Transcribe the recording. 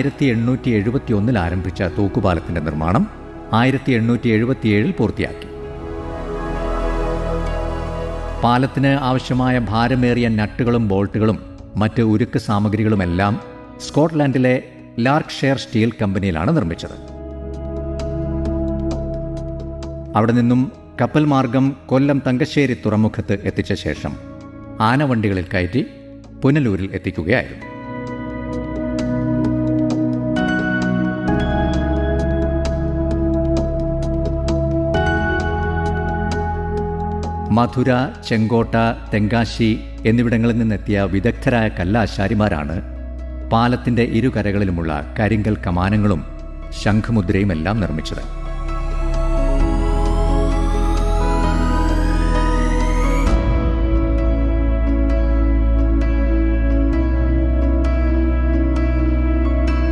1871 ആരംഭിച്ച തൂക്കുപാലത്തിന്റെ നിർമ്മാണം 1877 പൂർത്തിയാക്കി. പാലത്തിന് ആവശ്യമായ ഭാരമേറിയ നട്ടുകളും ബോൾട്ടുകളും മറ്റ് ഉരുക്ക് സാമഗ്രികളുമെല്ലാം സ്കോട്ട്ലാൻഡിലെ ലാർക്ക്ഷയർ സ്റ്റീൽ കമ്പനിയിലാണ് നിർമ്മിച്ചത്. അവിടെ നിന്നും കപ്പൽ മാർഗം കൊല്ലം തങ്കശ്ശേരി തുറമുഖത്ത് എത്തിച്ച ശേഷം ആനവണ്ടികളിൽ കയറ്റി പുനലൂരിൽ എത്തിക്കുകയായിരുന്നു. മധുര, ചെങ്കോട്ട, തെങ്കാശി എന്നിവിടങ്ങളിൽ നിന്നെത്തിയ വിദഗ്ധരായ കല്ലാശാരിമാരാണ് പാലത്തിൻ്റെ ഇരുകരകളിലുമുള്ള കരിങ്കൽ കമാനങ്ങളും ശംഖുമുദ്രയുമെല്ലാം നിർമ്മിച്ചത്.